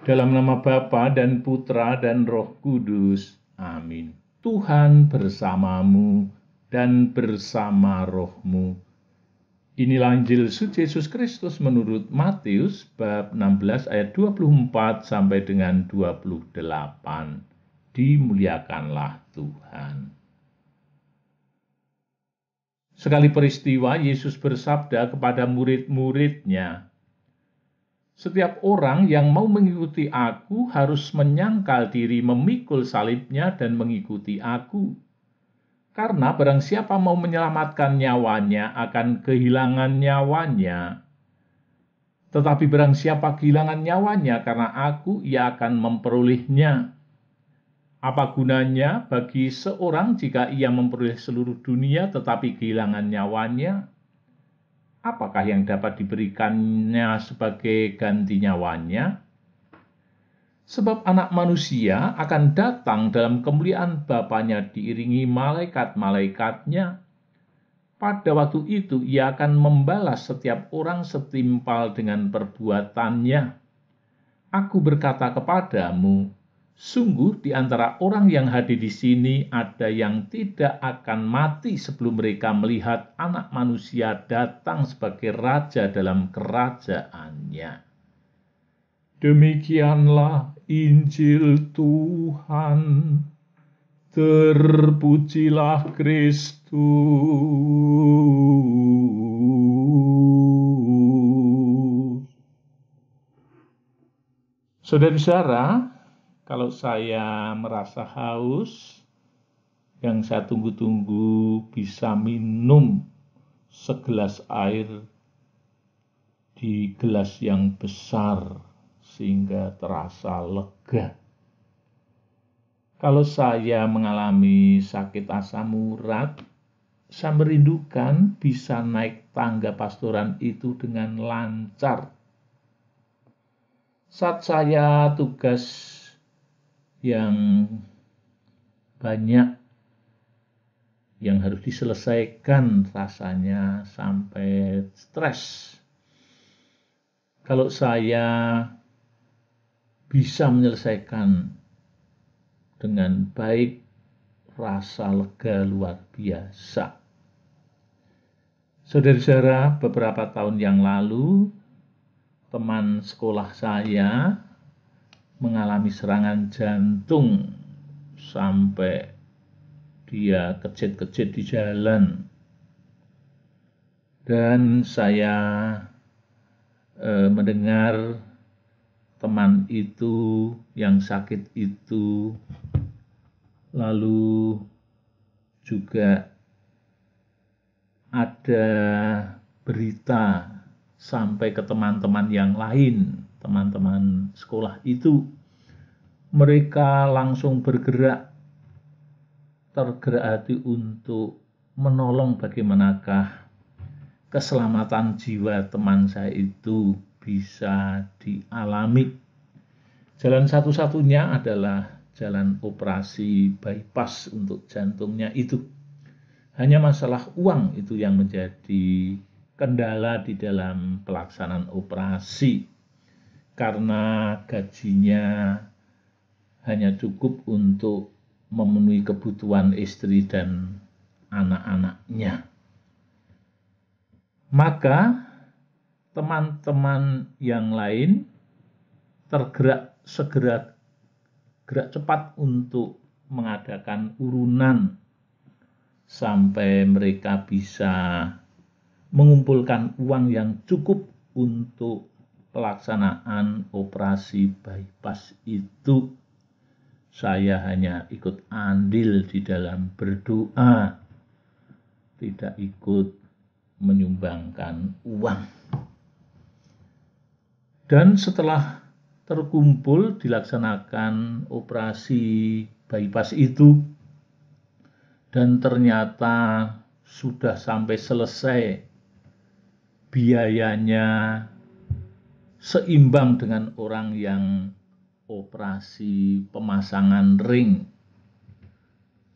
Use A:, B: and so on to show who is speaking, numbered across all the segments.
A: Dalam nama Bapa dan Putra dan Roh Kudus. Amin. Tuhan bersamamu dan bersama rohmu. Inilah Injil suci Yesus Kristus menurut Matius bab 16 ayat 24 sampai dengan 28. Dimuliakanlah Tuhan. Sekali peristiwa, Yesus bersabda kepada murid-muridnya, "Setiap orang yang mau mengikuti aku harus menyangkal diri, memikul salibnya dan mengikuti aku. Karena barang siapa mau menyelamatkan nyawanya akan kehilangan nyawanya. Tetapi barang siapa kehilangan nyawanya karena aku, ia akan memperolehnya. Apa gunanya bagi seorang jika ia memperoleh seluruh dunia tetapi kehilangan nyawanya? Apakah yang dapat diberikannya sebagai ganti nyawanya? Sebab anak manusia akan datang dalam kemuliaan Bapanya diiringi malaikat-malaikatnya. Pada waktu itu ia akan membalas setiap orang setimpal dengan perbuatannya. Aku berkata kepadamu, sungguh di antara orang yang hadir di sini ada yang tidak akan mati sebelum mereka melihat Anak Manusia datang sebagai Raja dalam kerajaannya." Demikianlah Injil Tuhan. Terpujilah Kristus. Saudara-saudara, kalau saya merasa haus, yang saya tunggu-tunggu bisa minum segelas air di gelas yang besar sehingga terasa lega. Kalau saya mengalami sakit asam urat, saya merindukan bisa naik tangga pastoran itu dengan lancar. Saat saya tugas yang banyak yang harus diselesaikan, rasanya sampai stres. Kalau saya bisa menyelesaikan dengan baik, rasa lega luar biasa. Saudara-saudara, beberapa tahun yang lalu teman sekolah saya mengalami serangan jantung sampai dia kejit-kejit di jalan. Dan saya mendengar teman itu yang sakit itu lalu juga ada berita sampai ke teman-teman yang lain, teman-teman sekolah itu. Mereka langsung bergerak, tergerak hati untuk menolong bagaimanakah keselamatan jiwa teman saya itu bisa dialami. Jalan satu-satunya adalah jalan operasi bypass untuk jantungnya itu. Hanya masalah uang itu yang menjadi kendala di dalam pelaksanaan operasi, karena gajinya hanya cukup untuk memenuhi kebutuhan istri dan anak-anaknya. Maka teman-teman yang lain segera gerak cepat untuk mengadakan urunan sampai mereka bisa mengumpulkan uang yang cukup untuk pelaksanaan operasi bypass itu. Saya hanya ikut andil di dalam berdoa, tidak ikut menyumbangkan uang. Dan setelah terkumpul dilaksanakan operasi bypass itu, dan ternyata sudah sampai selesai, biayanya seimbang dengan orang yang operasi pemasangan ring,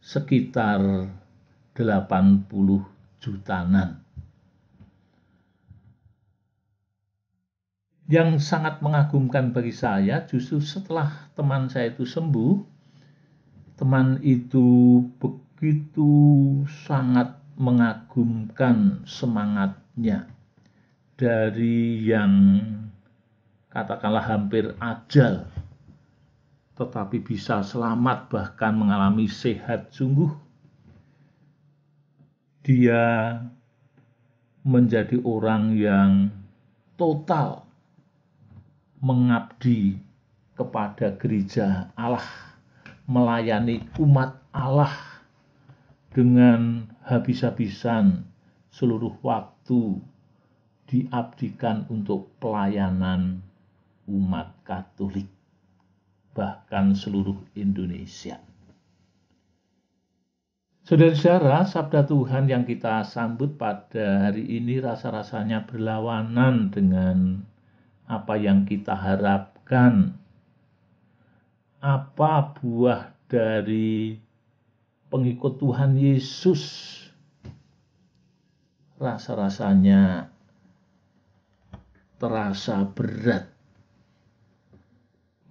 A: sekitar 80 jutaan. Yang sangat mengagumkan bagi saya justru setelah teman saya itu sembuh, teman itu begitu sangat mengagumkan semangatnya dari yang katakanlah hampir ajal, tetapi bisa selamat bahkan mengalami sehat sungguh. Dia menjadi orang yang total mengabdi kepada gereja Allah, melayani umat Allah dengan habis-habisan, seluruh waktu diabdikan untuk pelayanan umat Katolik, bahkan seluruh Indonesia. Saudara-saudara, sabda Tuhan yang kita sambut pada hari ini rasa-rasanya berlawanan dengan apa yang kita harapkan. Apa buah dari pengikut Tuhan Yesus? Rasa-rasanya terasa berat.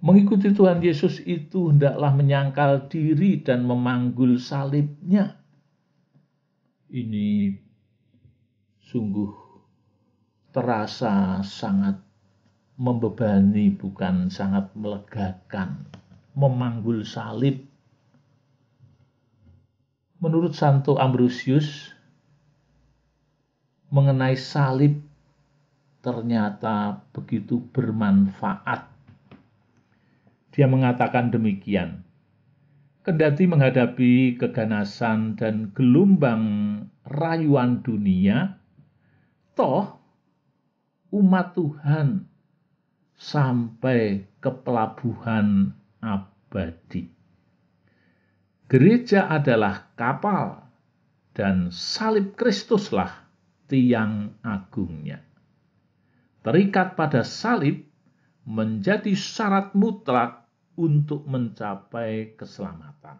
A: Mengikuti Tuhan Yesus itu hendaklah menyangkal diri dan memanggul salibnya. Ini sungguh terasa sangat membebani, bukan sangat melegakan. Memanggul salib. Menurut Santo Ambrosius, mengenai salib ternyata begitu bermanfaat. Dia mengatakan demikian, kendati menghadapi keganasan dan gelombang rayuan dunia, toh umat Tuhan sampai ke pelabuhan abadi. Gereja adalah kapal dan salib Kristuslah tiang agungnya. Terikat pada salib menjadi syarat mutlak untuk mencapai keselamatan.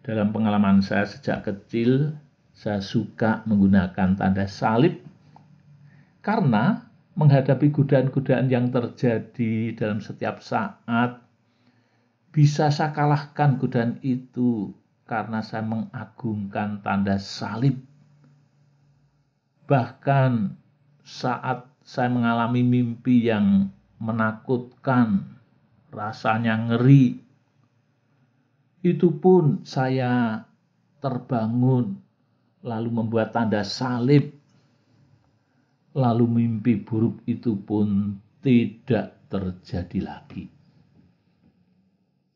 A: Dalam pengalaman saya sejak kecil, saya suka menggunakan tanda salib karena menghadapi godaan-godaan yang terjadi dalam setiap saat, bisa saya kalahkan godaan itu karena saya mengagungkan tanda salib. Bahkan saat saya mengalami mimpi yang menakutkan, rasanya ngeri, itu pun saya terbangun lalu membuat tanda salib, lalu mimpi buruk itu pun tidak terjadi lagi.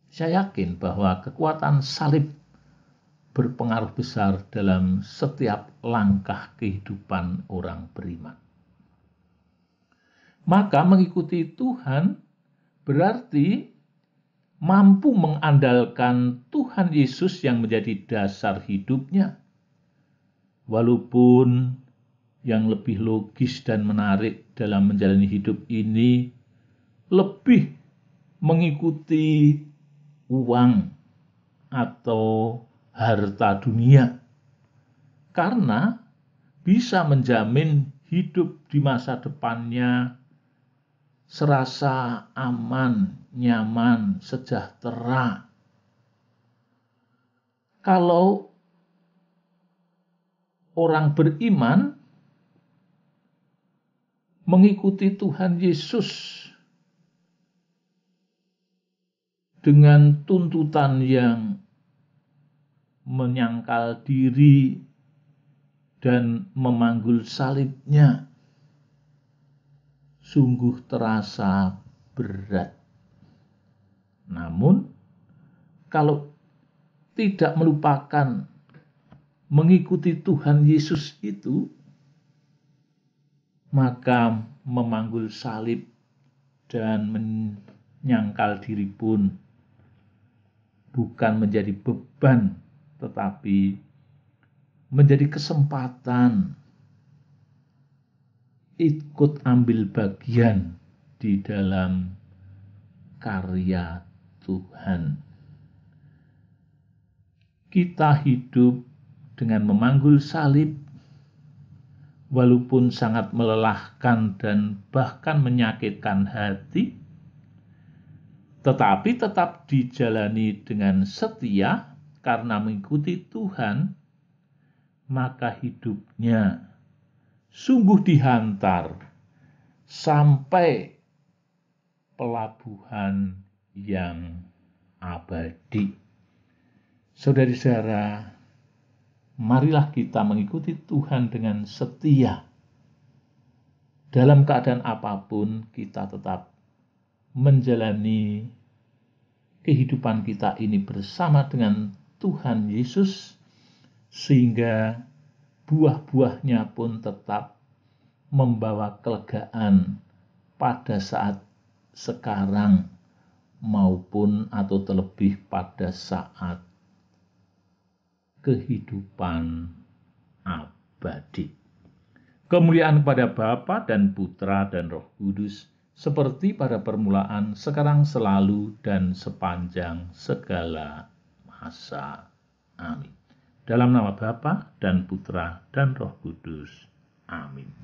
A: Saya yakin bahwa kekuatan salib berpengaruh besar dalam setiap langkah kehidupan orang beriman. Maka mengikuti Tuhan berarti mampu mengandalkan Tuhan Yesus yang menjadi dasar hidupnya. Walaupun yang lebih logis dan menarik dalam menjalani hidup ini lebih mengikuti uang atau harta dunia, karena bisa menjamin hidup di masa depannya serasa aman, nyaman, sejahtera. Kalau orang beriman mengikuti Tuhan Yesus dengan tuntutan yang menyangkal diri dan memanggul salibnya, sungguh terasa berat. Namun, kalau tidak melupakan mengikuti Tuhan Yesus itu, maka memanggul salib dan menyangkal diri pun bukan menjadi beban, tetapi menjadi kesempatan ikut ambil bagian di dalam karya Tuhan. Kita hidup dengan memanggul salib, walaupun sangat melelahkan dan bahkan menyakitkan hati, tetapi tetap dijalani dengan setia karena mengikuti Tuhan, maka hidupnya sungguh dihantar sampai pelabuhan yang abadi. Saudara-saudara, marilah kita mengikuti Tuhan dengan setia. Dalam keadaan apapun, kita tetap menjalani kehidupan kita ini bersama dengan Tuhan Yesus, sehingga buah-buahnya pun tetap membawa kelegaan pada saat sekarang maupun atau terlebih pada saat kehidupan abadi. Kemuliaan kepada Bapa dan Putra dan Roh Kudus, seperti pada permulaan, sekarang, selalu, dan sepanjang segala masa. Amin. Dalam nama Bapa dan Putra dan Roh Kudus. Amin.